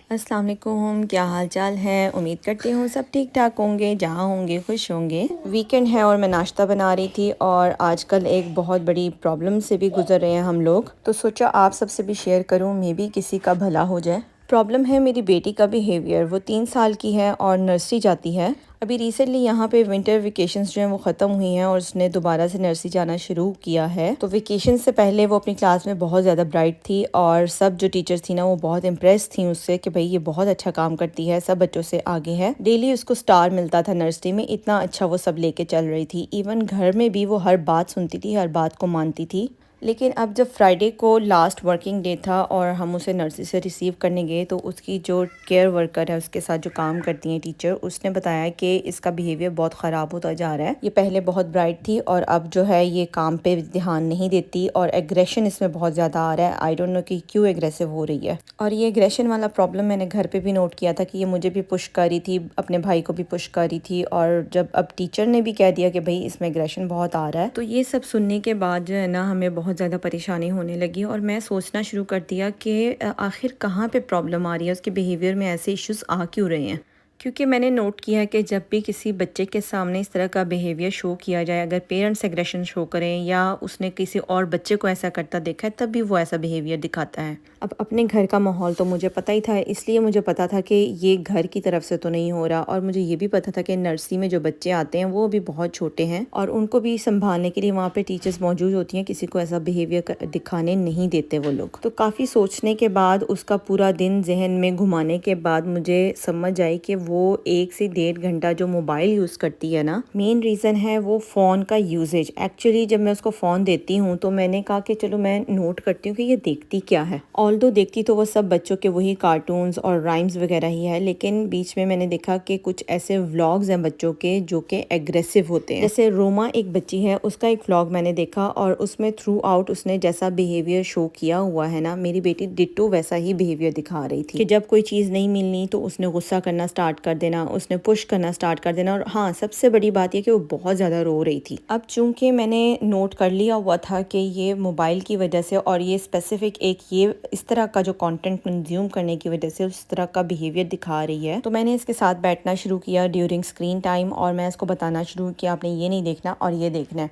अस्सलाम वालेकुम, क्या हाल चाल है। उम्मीद करती हूँ सब ठीक ठाक होंगे, जहाँ होंगे खुश होंगे। वीकेंड है और मैं नाश्ता बना रही थी और आजकल एक बहुत बड़ी प्रॉब्लम से भी गुजर रहे हैं हम लोग, तो सोचा आप सबसे भी शेयर करूँ, मे बी किसी का भला हो जाए। प्रॉब्लम है मेरी बेटी का बिहेवियर। वो 3 साल की है और नर्सरी जाती है। अभी रिसेंटली यहाँ पे विंटर वेकेशंस जो हैं वो ख़त्म हुई हैं और उसने दोबारा से नर्सरी जाना शुरू किया है। तो वेकेशन से पहले वो अपनी क्लास में बहुत ज़्यादा ब्राइट थी और सब जो टीचर्स थी ना वो बहुत इम्प्रेस थी उससे कि भाई ये बहुत अच्छा काम करती है, सब बच्चों से आगे है। डेली उसको स्टार मिलता था नर्सरी में, इतना अच्छा वो सब लेके चल रही थी। इवन घर में भी वो हर बात सुनती थी, हर बात को मानती थी। लेकिन अब जब फ्राइडे को लास्ट वर्किंग डे था और हम उसे नर्सरी से रिसीव करने गए, तो उसकी जो केयर वर्कर है, उसके साथ जो काम करती हैं टीचर, उसने बताया कि इसका बिहेवियर बहुत ख़राब होता जा रहा है। ये पहले बहुत ब्राइट थी और अब जो है ये काम पे ध्यान नहीं देती और एग्रेशन इसमें बहुत ज़्यादा आ रहा है। आई डोंट नो कि क्यों एग्रेसिव हो रही है। और ये एग्रेशन वाला प्रॉब्लम मैंने घर पे भी नोट किया था कि ये मुझे भी पुश कर रही थी, अपने भाई को भी पुश कर रही थी, और जब अब टीचर ने भी कह दिया कि भाई इसमें एग्रेशन बहुत आ रहा है, तो ये सब सुनने के बाद जो है ना हमें बहुत ज़्यादा परेशानी होने लगी और मैं सोचना शुरू कर दिया कि आखिर कहाँ पे प्रॉब्लम आ रही है, उसके बिहेवियर में ऐसे इश्यूज आ क्यों रहे हैं। क्योंकि मैंने नोट किया है कि जब भी किसी बच्चे के सामने इस तरह का बिहेवियर शो किया जाए, अगर पेरेंट्स एग्रेशन शो करें या उसने किसी और बच्चे को ऐसा करता देखा है, तब भी वो ऐसा बिहेवियर दिखाता है। अब अपने घर का माहौल तो मुझे पता ही था, इसलिए मुझे पता था कि ये घर की तरफ से तो नहीं हो रहा, और मुझे ये भी पता था कि नर्सरी में जो बच्चे आते हैं वो भी बहुत छोटे हैं और उनको भी संभालने के लिए वहाँ पे टीचर्स मौजूद होती हैं, किसी को ऐसा बिहेवियर दिखाने नहीं देते वो लोग। तो काफ़ी सोचने के बाद, उसका पूरा दिन जहन में घुमाने के बाद मुझे समझ आई कि वो 1 से 1.5 घंटा जो मोबाइल यूज़ करती है ना, मेन रीज़न है वो फ़ोन का यूजेज। एक्चुअली जब मैं उसको फ़ोन देती हूँ तो मैंने कहा कि चलो मैं नोट करती हूँ कि ये देखती क्या है। ऑल्दो देखती तो वो सब बच्चों के वही कार्टून्स और राइम्स वगैरह ही है, लेकिन बीच में मैंने देखा कि कुछ ऐसे व्लॉग्स हैं बच्चों के जो कि एग्रेसिव होते हैं। जैसे रोमा एक बच्ची है, उसका एक व्लॉग मैंने देखा और उसमें थ्रू आउट उसने जैसा बिहेवियर शो किया हुआ है ना, मेरी बेटी डिट्टो वैसा ही बिहेवियर दिखा रही थी कि जब कोई चीज़ नहीं मिलनी तो उसने गुस्सा करना स्टार्ट कर देना, उसने पुश करना स्टार्ट कर देना। और हाँ, सबसे बड़ी बात यह कि वो बहुत ज़्यादा रो रही थी। अब चूंकि मैंने नोट कर लिया हुआ था कि ये मोबाइल की वजह से और ये स्पेसिफिक एक ये इस तरह का जो कंटेंट कंज्यूम करने की वजह से उस तरह का बिहेवियर दिखा रही है, तो मैंने इसके साथ बैठना शुरू किया ड्यूरिंग स्क्रीन टाइम और मैं इसको बताना शुरू किया आपने ये नहीं देखना और ये देखना है।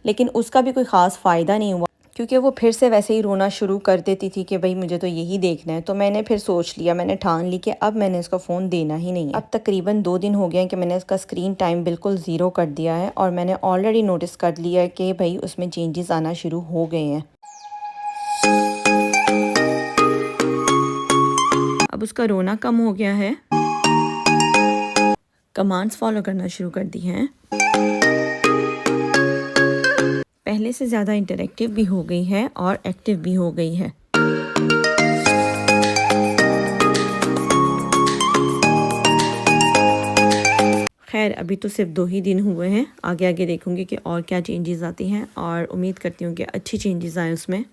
लेकिन उसका भी कोई ख़ास फ़ायदा नहीं हुआ, क्योंकि वो फिर से वैसे ही रोना शुरू कर देती थी कि भाई मुझे तो यही देखना है। तो मैंने फिर सोच लिया, मैंने ठान ली कि अब मैंने इसका फ़ोन देना ही नहीं है। अब तकरीबन 2 दिन हो गए हैं कि मैंने इसका स्क्रीन टाइम बिल्कुल ज़ीरो कर दिया है और मैंने ऑलरेडी नोटिस कर लिया है कि भाई उसमें चेंजेस आना शुरू हो गए हैं। अब उसका रोना कम हो गया है, कमांड्स फॉलो करना शुरू कर दी हैं, पहले से ज़्यादा इंटरेक्टिव भी हो गई है और एक्टिव भी हो गई है। खैर अभी तो सिर्फ 2 ही दिन हुए हैं, आगे आगे देखूंगी कि और क्या चेंजेस आती हैं और उम्मीद करती हूँ कि अच्छी चेंजेस आए उसमें।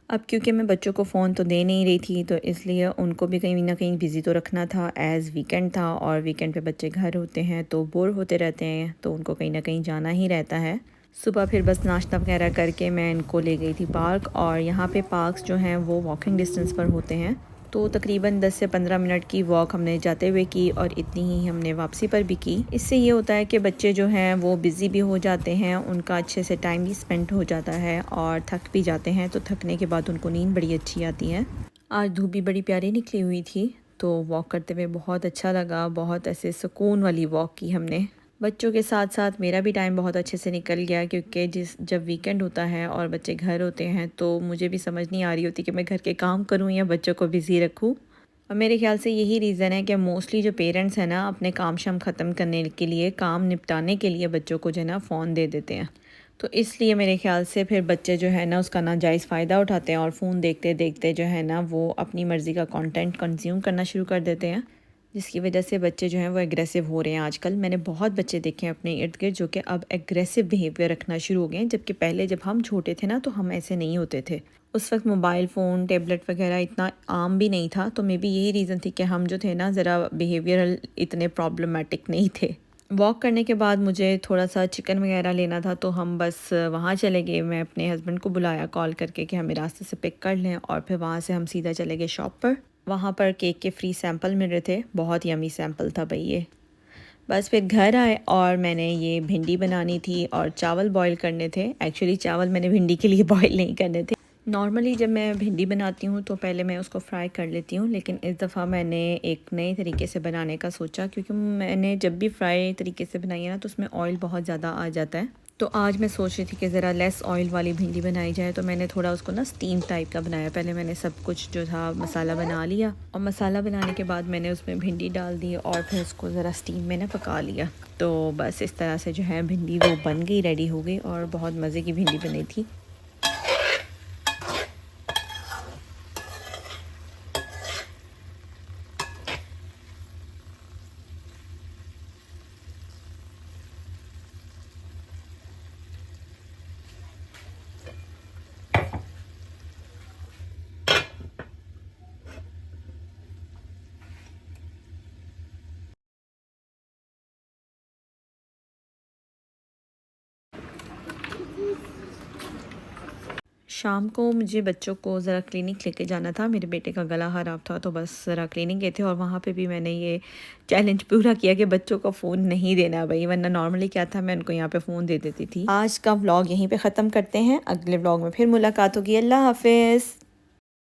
अब क्योंकि मैं बच्चों को फ़ोन तो दे नहीं रही थी, तो इसलिए उनको भी कहीं ना कहीं बिज़ी तो रखना था, एज़ वीकेंड था और वीकेंड पे बच्चे घर होते हैं तो बोर होते रहते हैं, तो उनको कहीं ना कहीं जाना ही रहता है। सुबह फिर बस नाश्ता वगैरह करके मैं इनको ले गई थी पार्क, और यहाँ पे पार्क्स जो हैं वो वॉकिंग डिस्टेंस पर होते हैं, तो तकरीबन 10 से 15 मिनट की वॉक हमने जाते हुए की और इतनी ही हमने वापसी पर भी की। इससे ये होता है कि बच्चे जो हैं वो बिज़ी भी हो जाते हैं, उनका अच्छे से टाइम भी स्पेंड हो जाता है और थक भी जाते हैं, तो थकने के बाद उनको नींद बड़ी अच्छी आती है। आज धूप भी बड़ी प्यारी निकली हुई थी, तो वॉक करते हुए बहुत अच्छा लगा, बहुत ऐसे सुकून वाली वॉक की हमने। बच्चों के साथ साथ मेरा भी टाइम बहुत अच्छे से निकल गया, क्योंकि जब वीकेंड होता है और बच्चे घर होते हैं तो मुझे भी समझ नहीं आ रही होती कि मैं घर के काम करूं या बच्चों को बिज़ी रखूं। और मेरे ख्याल से यही रीज़न है कि मोस्टली जो पेरेंट्स हैं ना, अपने काम शाम ख़त्म करने के लिए, काम निपटाने के लिए बच्चों को जो है ना फ़ोन दे देते हैं। तो इसलिए मेरे ख्याल से फिर बच्चे जो है ना उसका नाजायज़ फ़ायदा उठाते हैं और फ़ोन देखते देखते जो है ना वो अपनी मर्ज़ी का कंटेंट कंज्यूम करना शुरू कर देते हैं, जिसकी वजह से बच्चे जो हैं वो एग्रेसिव हो रहे हैं। आजकल मैंने बहुत बच्चे देखे हैं अपने इर्द गिर्द जो कि अब एग्रेसिव बिहेवियर रखना शुरू हो गए हैं, जबकि पहले जब हम छोटे थे ना तो हम ऐसे नहीं होते थे। उस वक्त मोबाइल फ़ोन, टैबलेट वगैरह इतना आम भी नहीं था, तो मे बी यही रीज़न थी कि हम जो थे ना ज़रा बिहेवियरल इतने प्रॉब्लमेटिक नहीं थे। वॉक करने के बाद मुझे थोड़ा सा चिकन वगैरह लेना था, तो हम बस वहाँ चले गए। मैं अपने हस्बैंड को बुलाया कॉल करके कि हमें रास्ते से पिक कर लें, और फिर वहाँ से हम सीधा चले गए शॉप पर। वहाँ पर केक के फ्री सैंपल मिल रहे थे, बहुत यमी सैंपल था भाई ये। बस फिर घर आए और मैंने ये भिंडी बनानी थी और चावल बॉईल करने थे। एक्चुअली चावल मैंने भिंडी के लिए बॉईल नहीं करने थे। नॉर्मली जब मैं भिंडी बनाती हूँ तो पहले मैं उसको फ्राई कर लेती हूँ, लेकिन इस दफ़ा मैंने एक नए तरीके से बनाने का सोचा, क्योंकि मैंने जब भी फ्राई तरीके से बनाई है ना तो उसमें ऑयल बहुत ज़्यादा आ जाता है। तो आज मैं सोच रही थी कि ज़रा लेस ऑयल वाली भिंडी बनाई जाए, तो मैंने थोड़ा उसको ना स्टीम टाइप का बनाया। पहले मैंने सब कुछ जो था मसाला बना लिया, और मसाला बनाने के बाद मैंने उसमें भिंडी डाल दी और फिर उसको ज़रा स्टीम में ना पका लिया। तो बस इस तरह से जो है भिंडी वो बन गई, रेडी हो गई, और बहुत मज़े की भिंडी बनी थी। शाम को मुझे बच्चों को ज़रा क्लिनिक लेके जाना था, मेरे बेटे का गला ख़राब था, तो बस ज़रा क्लिनिक गए थे। और वहाँ पे भी मैंने ये चैलेंज पूरा किया कि बच्चों को फ़ोन नहीं देना भाई, वरना नॉर्मली क्या था मैं उनको यहाँ पे फ़ोन दे देती थी। आज का व्लॉग यहीं पे ख़त्म करते हैं, अगले व्लॉग में फिर मुलाकात होगी। अल्लाह हाफिज़।